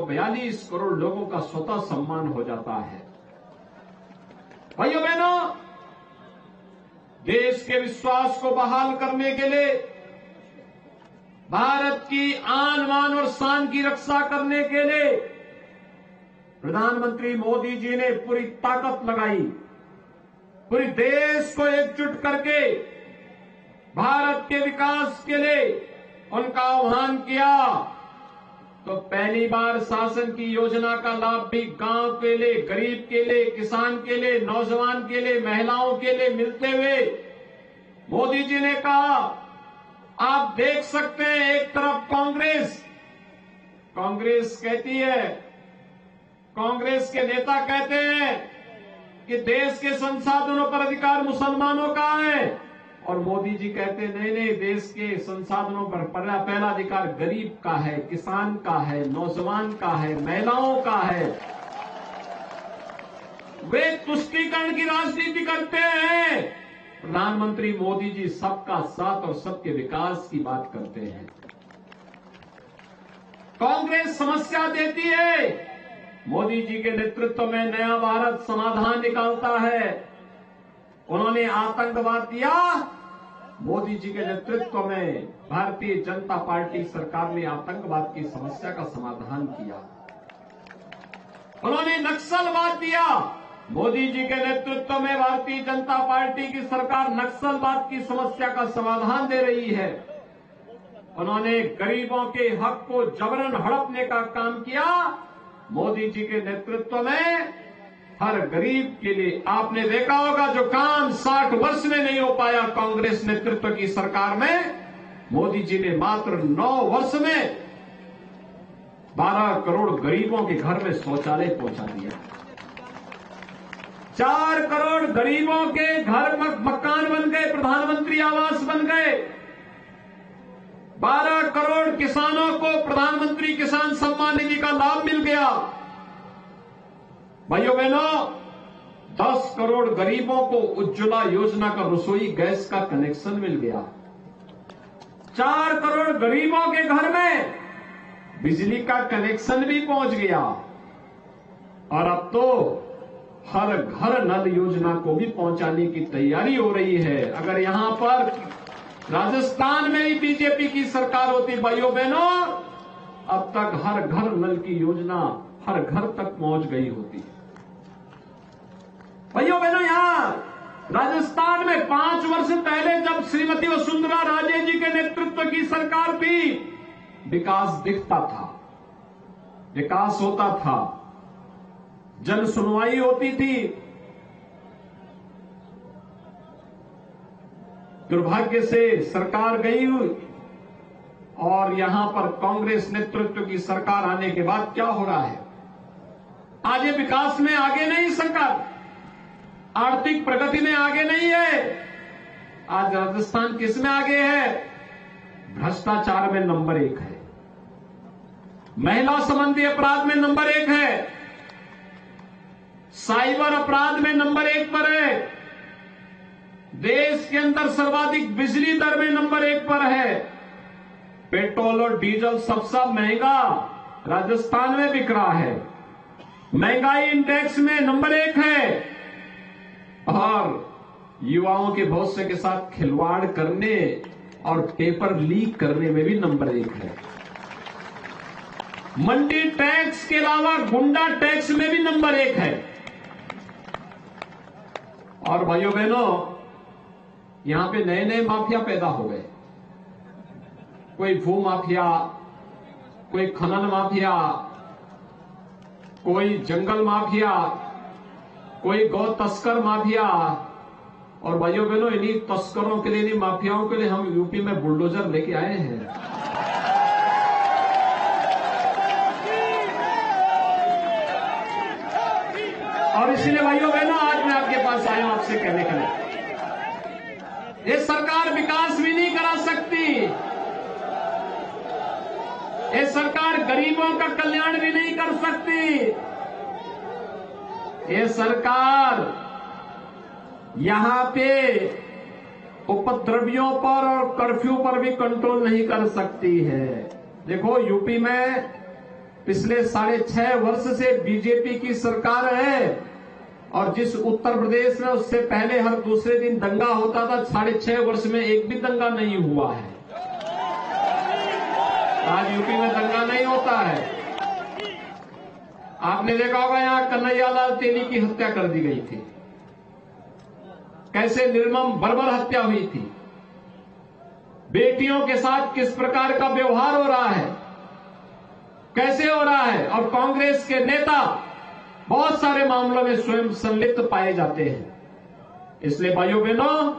42 करोड़ लोगों का स्वतः सम्मान हो जाता है। भाइयों बहनों, देश के विश्वास को बहाल करने के लिए, भारत की आन बान और शान की रक्षा करने के लिए प्रधानमंत्री मोदी जी ने पूरी ताकत लगाई, पूरे देश को एकजुट करके भारत के विकास के लिए उनका आह्वान किया। तो पहली बार शासन की योजना का लाभ भी गांव के लिए, गरीब के लिए, किसान के लिए, नौजवान के लिए, महिलाओं के लिए मिलते हुए मोदी जी ने कहा, आप देख सकते हैं एक तरफ कांग्रेस कहती है, कांग्रेस के नेता कहते हैं कि देश के संसाधनों पर अधिकार मुसलमानों का है, और मोदी जी कहते हैं नहीं, देश के संसाधनों पर पहला अधिकार गरीब का है, किसान का है, नौजवान का है, महिलाओं का है। वे तुष्टीकरण की राजनीति करते हैं। प्रधानमंत्री मोदी जी सबका साथ और सबके विकास की बात करते हैं। कांग्रेस समस्या देती है, मोदी जी के नेतृत्व में नया भारत समाधान निकालता है। उन्होंने आतंकवाद दिया, मोदी जी के नेतृत्व में भारतीय जनता पार्टी सरकार ने आतंकवाद की समस्या का समाधान किया। उन्होंने नक्सलवाद दिया, मोदी जी के नेतृत्व में भारतीय जनता पार्टी की सरकार नक्सलवाद की समस्या का समाधान दे रही है। उन्होंने गरीबों के हक को जबरन हड़पने का काम किया, मोदी जी के नेतृत्व में हर गरीब के लिए आपने देखा होगा जो काम 60 वर्ष में नहीं हो पाया कांग्रेस नेतृत्व की सरकार में, मोदी जी ने मात्र 9 वर्ष में 12 करोड़ गरीबों के घर में शौचालय पहुंचा दिया। 4 करोड़ गरीबों के घर मकान बन गए, प्रधानमंत्री आवास बन गए। 12 करोड़ किसानों को प्रधानमंत्री किसान सम्मान निधि का लाभ मिल गया। भाइयों बहनों, 10 करोड़ गरीबों को उज्ज्वला योजना का रसोई गैस का कनेक्शन मिल गया। 4 करोड़ गरीबों के घर में बिजली का कनेक्शन भी पहुंच गया। और अब तो हर घर नल योजना को भी पहुंचाने की तैयारी हो रही है। अगर यहां पर राजस्थान में ही बीजेपी की सरकार होती, भाइयों बहनों, अब तक हर घर नल की योजना हर घर तक पहुंच गई होती। भाइयों बहनों, यहां राजस्थान में 5 वर्ष पहले जब श्रीमती वसुंधरा राजे जी के नेतृत्व की सरकार थी, विकास दिखता था, विकास होता था, जन सुनवाई होती थी। दुर्भाग्य से सरकार गई और यहां पर कांग्रेस नेतृत्व की सरकार आने के बाद क्या हो रहा है? आज ये विकास में आगे नहीं, सरकार आर्थिक प्रगति में आगे नहीं है। आज राजस्थान किस में आगे है? भ्रष्टाचार में नंबर 1 है, महिला संबंधी अपराध में नंबर 1 है, साइबर अपराध में नंबर 1 पर है, देश के अंदर सर्वाधिक बिजली दर में नंबर 1 पर है। पेट्रोल और डीजल सबसे महंगा राजस्थान में बिक रहा है, महंगाई इंडेक्स में नंबर 1 है, और युवाओं के भविष्य के साथ खिलवाड़ करने और पेपर लीक करने में भी नंबर 1 है। मंडी टैक्स के अलावा गुंडा टैक्स में भी नंबर 1 है। और भाइयों बहनों, यहां पे नए नए माफिया पैदा हो गए, कोई भू माफिया, कोई खनन माफिया, कोई जंगल माफिया, कोई गौ तस्कर माफिया। और भाइयों बहनों, इन्हीं तस्करों के लिए, इन्हीं माफियाओं के लिए हम यूपी में बुलडोजर लेके आए हैं। और इसीलिए भाइयों बहनों, आज मैं आपके पास आया हूं आपसे कहने के लिए, ये सरकार विकास भी नहीं करा सकती, ये सरकार गरीबों का कल्याण भी नहीं कर सकती, ये सरकार यहां पे उपद्रवियों पर और कर्फ्यू पर भी कंट्रोल नहीं कर सकती है। देखो, यूपी में पिछले 6.5 वर्ष से बीजेपी की सरकार है और जिस उत्तर प्रदेश में उससे पहले हर दूसरे दिन दंगा होता था, 6.5 वर्ष में एक भी दंगा नहीं हुआ है। आज यूपी में दंगा नहीं होता है। आपने देखा होगा यहां कन्हैयालाल तेली की हत्या कर दी गई थी, कैसे निर्मम बर्बर हत्या हुई थी। बेटियों के साथ किस प्रकार का व्यवहार हो रहा है, कैसे हो रहा है, और कांग्रेस के नेता बहुत सारे मामलों में स्वयं संलिप्त पाए जाते हैं। इसलिए भाइयों बहनों,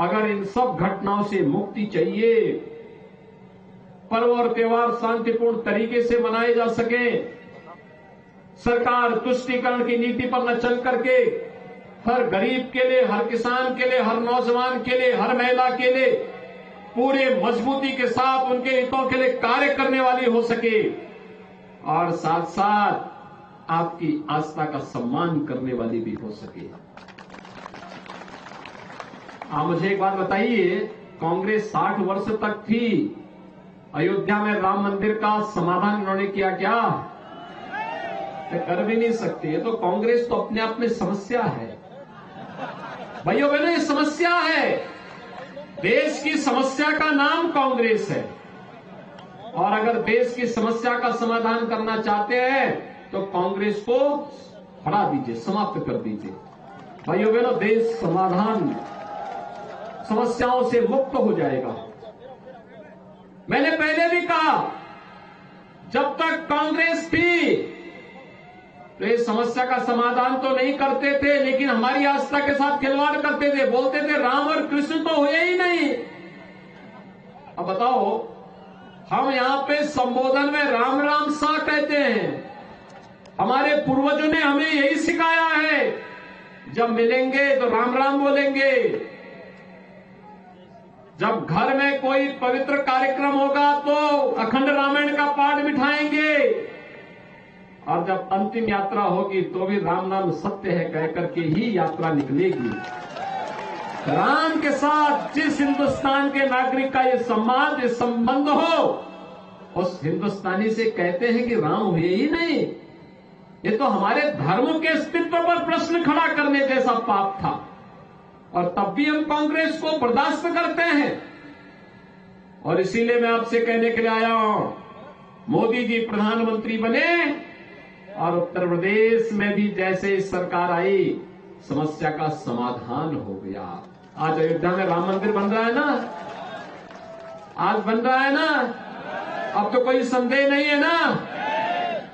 अगर इन सब घटनाओं से मुक्ति चाहिए, पर्व और त्योहार शांतिपूर्ण तरीके से मनाए जा सके, सरकार तुष्टीकरण की नीति पर न चल करके हर गरीब के लिए, हर किसान के लिए, हर नौजवान के लिए, हर महिला के लिए पूरे मजबूती के साथ उनके हितों के लिए कार्य करने वाली हो सके, और साथ साथ आपकी आस्था का सम्मान करने वाली भी हो सके। आप मुझे एक बात बताइए, कांग्रेस 60 वर्ष तक थी, अयोध्या में राम मंदिर का समाधान उन्होंने किया क्या? कर भी नहीं सकते। ये तो कांग्रेस तो अपने आप में समस्या है भाइयों बहनों, ये समस्या है। देश की समस्या का नाम कांग्रेस है, और अगर देश की समस्या का समाधान करना चाहते हैं तो कांग्रेस को हटा दीजिए, समाप्त कर दीजिए। भाइयों बहनों, देश समाधान समस्याओं से मुक्त हो जाएगा। मैंने पहले भी कहा, जब तक कांग्रेस थी तो इस समस्या का समाधान तो नहीं करते थे, लेकिन हमारी आस्था के साथ खिलवाड़ करते थे, बोलते थे राम और कृष्ण तो हुए ही नहीं। अब बताओ, हम यहां पे संबोधन में राम राम सा कहते हैं। हमारे पूर्वजों ने हमें यही सिखाया है, जब मिलेंगे तो राम राम बोलेंगे, जब घर में कोई पवित्र कार्यक्रम होगा तो अखंड रामायण का पाठ बिठाएंगे, और जब अंतिम यात्रा होगी तो भी राम नाम सत्य है कहकर के ही यात्रा निकलेगी। राम के साथ जिस हिंदुस्तान के नागरिक का ये सम्मान, ये संबंध हो, उस हिंदुस्तानी से कहते हैं कि राम हुए ही नहीं। ये तो हमारे धर्म के अस्तित्व पर प्रश्न खड़ा करने जैसा पाप था, और तब भी हम कांग्रेस को बर्दाश्त करते हैं। और इसीलिए मैं आपसे कहने के लिए आया हूं, मोदी जी प्रधानमंत्री बने और उत्तर प्रदेश में भी जैसे ही सरकार आई, समस्या का समाधान हो गया। आज अयोध्या में राम मंदिर बन रहा है ना, आज बन रहा है ना, अब तो कोई संदेह नहीं है ना,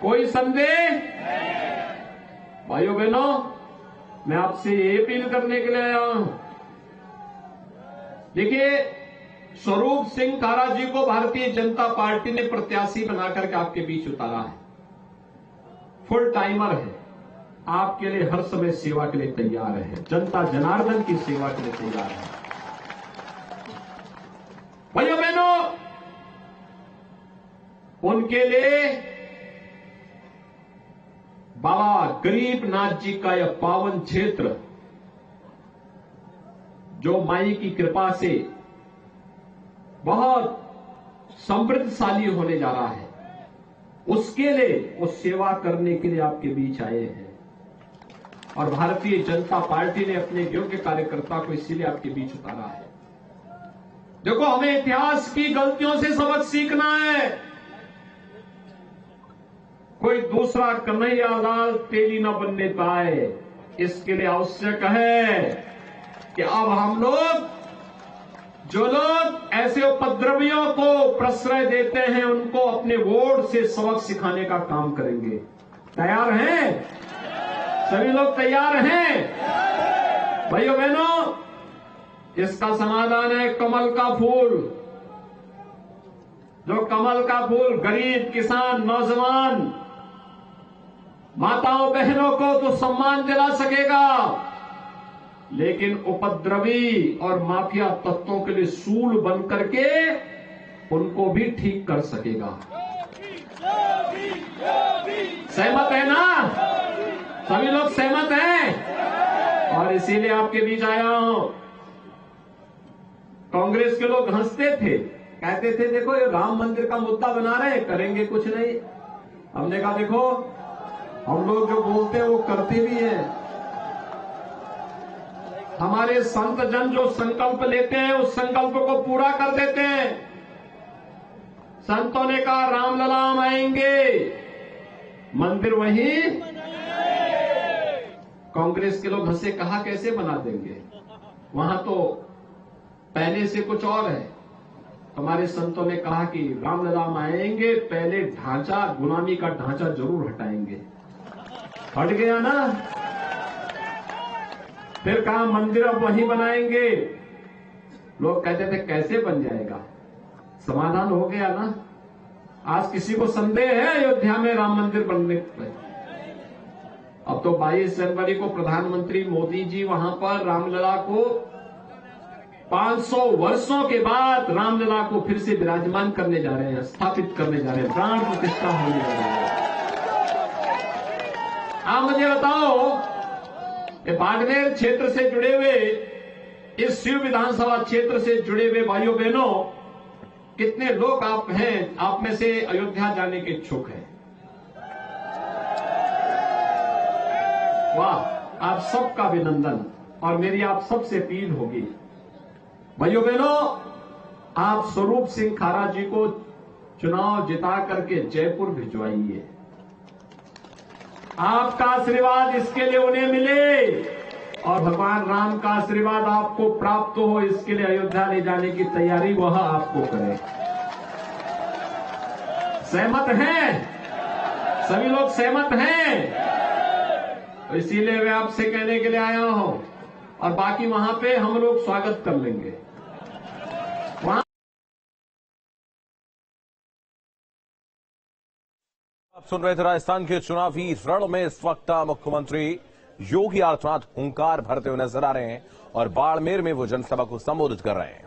कोई संदेह? भाइयों बहनों, मैं आपसे ये अपील करने के लिए आया हूं। देखिए, स्वरूप सिंह खारा जी को भारतीय जनता पार्टी ने प्रत्याशी बनाकर के आपके बीच उतारा है। फुल टाइमर है, आपके लिए हर समय सेवा के लिए तैयार है, जनता जनार्दन की सेवा के लिए तैयार है। भाइयों बहनों, उनके लिए बाबा गरीबनाथ जी का यह पावन क्षेत्र, जो माई की कृपा से बहुत समृद्धशाली होने जा रहा है, उसके लिए वो सेवा करने के लिए आपके बीच आए हैं। और भारतीय जनता पार्टी ने अपने योग्य कार्यकर्ता को इसीलिए आपके बीच उतारा है। देखो, हमें इतिहास की गलतियों से सबक सीखना है। कोई दूसरा कन्हैयालाल तेली न बनने पाए, इसके लिए आवश्यक है कि अब हम लोग, जो लोग ऐसे उपद्रवियों को प्रश्रय देते हैं, उनको अपने वोट से सबक सिखाने का काम करेंगे। तैयार हैं? सभी लोग तैयार हैं? भाइयों बहनों, इसका समाधान है कमल का फूल। जो कमल का फूल गरीब, किसान, नौजवान, माताओं बहनों को तो सम्मान दिला सकेगा, लेकिन उपद्रवी और माफिया तत्वों के लिए सूल बन करके उनको भी ठीक कर सकेगा। सहमत है ना? सभी लोग सहमत हैं? और इसीलिए आपके बीच आया हूं। कांग्रेस के लोग हंसते थे, कहते थे देखो ये राम मंदिर का मुद्दा बना रहे हैं, करेंगे कुछ नहीं। हमने कहा देखो, हम लोग जो बोलते हैं वो करते भी हैं। हमारे संत जन जो संकल्प लेते हैं उस संकल्प को पूरा कर देते हैं। संतों ने कहा रामलला हम आएंगे, मंदिर वहीं। कांग्रेस के लोग हंसे, कहा कैसे बना देंगे, वहां तो पहले से कुछ और है। हमारे संतों ने कहा कि रामलला हम आएंगे, पहले ढांचा, गुलामी का ढांचा जरूर हटाएंगे। हट गया ना। फिर कहा मंदिर अब वहीं बनाएंगे। लोग कहते थे कैसे बन जाएगा, समाधान हो गया ना। आज किसी को संदेह है अयोध्या में राम मंदिर बनने पर? अब तो 22 जनवरी को प्रधानमंत्री मोदी जी वहां पर रामलला को 500 वर्षों के बाद रामलला को फिर से विराजमान करने जा रहे हैं, स्थापित करने जा रहे हैं, प्राण प्रतिष्ठा होने जा रही है। आप मुझे बताओ कि बाड़मेर क्षेत्र से जुड़े हुए, इस शिव विधानसभा क्षेत्र से जुड़े हुए भाइयों बहनों, कितने लोग आप हैं, आप में से अयोध्या जाने के इच्छुक हैं? वाह, आप सबका अभिनंदन। और मेरी आप सबसे अपील होगी, भाइयों बहनों, आप स्वरूप सिंह खारा जी को चुनाव जिता करके जयपुर भिजवाइए। आपका आशीर्वाद इसके लिए उन्हें मिले और भगवान राम का आशीर्वाद आपको प्राप्त हो, इसके लिए अयोध्या ले जाने की तैयारी वह आपको करे। सहमत हैं? सभी लोग सहमत हैं? तो इसीलिए मैं आपसे कहने के लिए आया हूं, और बाकी वहां पे हम लोग स्वागत कर लेंगे। वहां आप सुन रहे थे राजस्थान के चुनावी रण में इस वक्त मुख्यमंत्री योगी आदित्यनाथ हुंकार भरते हुए नजर आ रहे हैं और बाड़मेर में वो जनसभा को संबोधित कर रहे हैं।